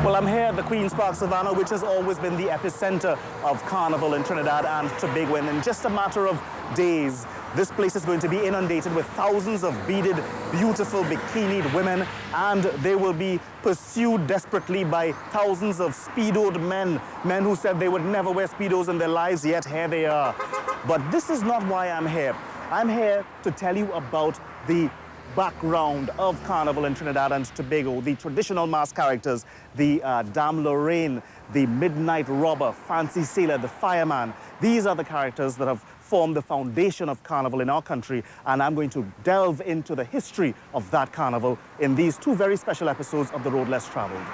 Well, I'm here at the Queen's Park Savannah, which has always been the epicenter of carnival in Trinidad and Tobago. And in just a matter of days, this place is going to be inundated with thousands of beaded, beautiful, bikinied women, and they will be pursued desperately by thousands of speedoed men who said they would never wear speedos in their lives, yet here they are. But this is not why I'm here. I'm here to tell you about the background of carnival in Trinidad and Tobago, the traditional mask characters, the Dame Lorraine, the Midnight Robber, Fancy Sailor, the Fireman. These are the characters that have formed the foundation of carnival in our country, and I'm going to delve into the history of that carnival in these two very special episodes of The Road Less Traveled.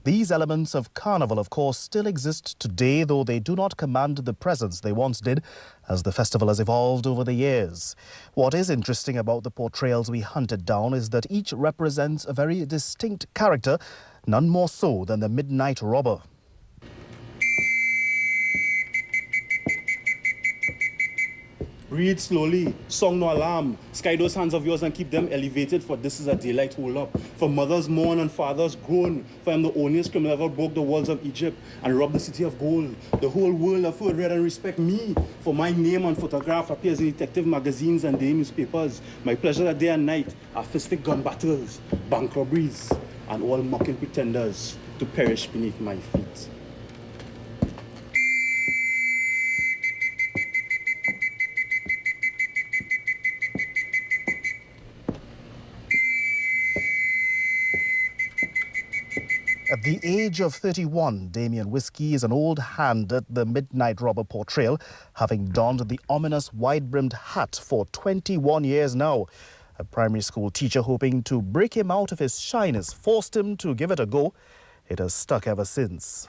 These elements of carnival, of course, still exist today, though they do not command the presence they once did as the festival has evolved over the years. What is interesting about the portrayals we hunted down is that each represents a very distinct character, none more so than the Midnight Robber. Breathe slowly, song no alarm. Sky those hands of yours and keep them elevated, for this is a daylight hold up. For mothers mourn and fathers groan, for I am the onlyest criminal ever broke the walls of Egypt and robbed the city of gold. The whole world of food read and respect me, for my name and photograph appears in detective magazines and day newspapers. My pleasure that day and night are fistic gun battles, bank robberies, and all mocking pretenders to perish beneath my feet. At the age of 31, Damien Whiskey is an old hand at the Midnight Robber portrayal, having donned the ominous wide-brimmed hat for 21 years now. A primary school teacher hoping to break him out of his shyness forced him to give it a go. It has stuck ever since.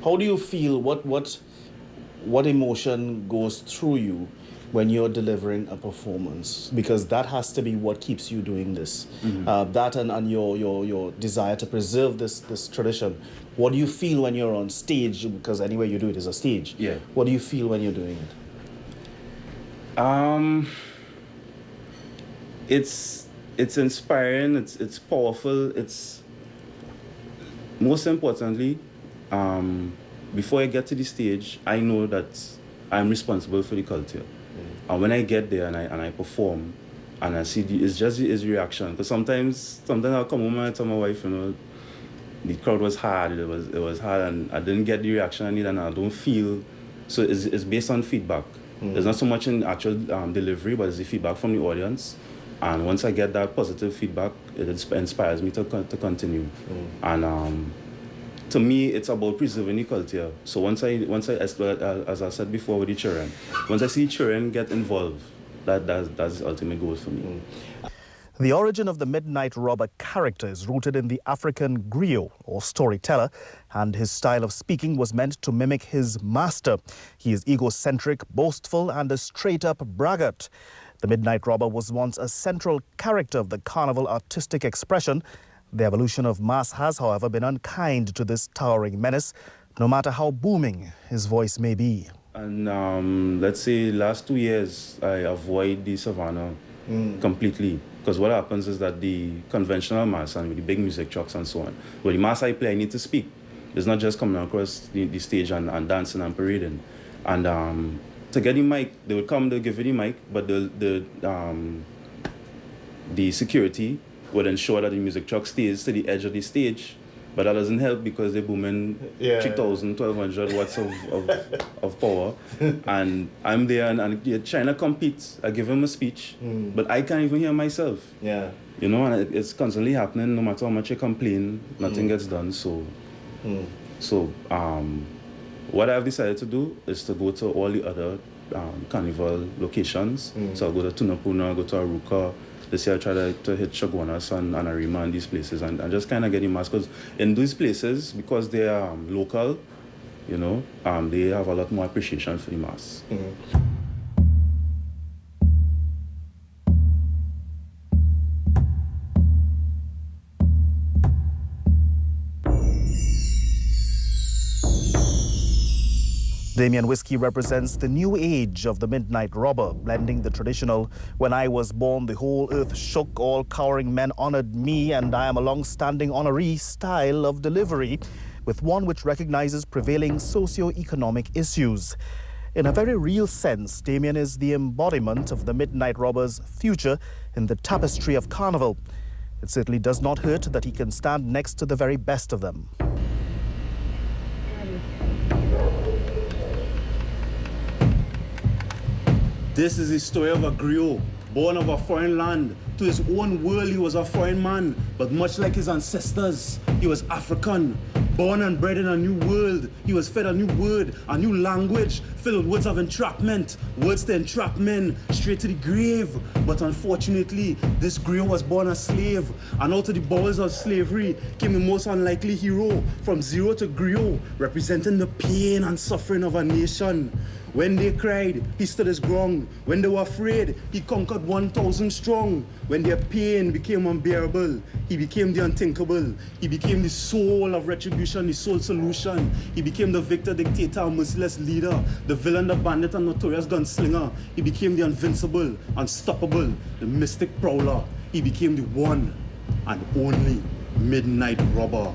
How do you feel? What emotion goes through you when you're delivering a performance? Because that has to be what keeps you doing this. That and your desire to preserve this tradition. What do you feel when you're on stage? Because anywhere you do it is a stage. Yeah. What do you feel when you're doing it? It's inspiring. It's powerful. It's most importantly, before I get to the stage, I know that I'm responsible for the culture. And when I get there and I perform, and I see it's just his reaction. Because sometimes I'll come home and I tell my wife, the crowd was hard. It was hard, and I didn't get the reaction I need, and I don't feel. So it's based on feedback. There's not so much in actual delivery, but it's the feedback from the audience. And once I get that positive feedback, it inspires me to continue. And to me, it's about preserving the culture. So once I, as I said before with the children, once I see children get involved, that's the ultimate goal for me. The origin of the Midnight Robber character is rooted in the African griot, or storyteller, and his style of speaking was meant to mimic his master. He is egocentric, boastful, and a straight-up braggart. The Midnight Robber was once a central character of the carnival artistic expression. The evolution of mask has, however, been unkind to this towering menace, no matter how booming his voice may be. And let's say last 2 years, I avoid the Savannah completely. Because what happens is that the conventional mass and with the big music trucks and so on, with the mass I play, I need to speak. It's not just coming across the stage and dancing and parading. And to get the mic, they would come, they'll give you the mic, but the security would ensure that the music truck stays to the edge of the stage, but that doesn't help because they're booming 3,000, 1,200 watts of power. And I'm there and they're trying to compete. I give them a speech, but I can't even hear myself. Yeah. And it's constantly happening. No matter how much I complain, nothing gets done. So what I've decided to do is to go to all the other carnival locations. So I'll go to Tunapuna, go to Aruka. This year I try to hit Chaguanas and Arima and these places and just kind of get the mask. Because in these places, because they are local, they have a lot more appreciation for the mask. Damien Whiskey represents the new age of the midnight robber, blending the traditional "when I was born the whole earth shook, all cowering men honored me and I am a long-standing honoree" style of delivery with one which recognizes prevailing socio-economic issues. In a very real sense, Damien is the embodiment of the midnight robber's future in the tapestry of Carnival. It certainly does not hurt that he can stand next to the very best of them. This is the story of a griot, born of a foreign land. To his own world, he was a foreign man, but much like his ancestors, he was African. Born and bred in a new world, he was fed a new word, a new language, filled with words of entrapment, words to entrap men straight to the grave. But unfortunately, this griot was born a slave, and out of the bowels of slavery came the most unlikely hero, from zero to griot, representing the pain and suffering of a nation. When they cried, he stood his ground. When they were afraid, he conquered 1,000 strong. When their pain became unbearable, he became the unthinkable. He became the soul of retribution, the sole solution. He became the victor, dictator, merciless leader, the villain, the bandit, and notorious gunslinger. He became the invincible, unstoppable, the mystic prowler. He became the one and only midnight robber.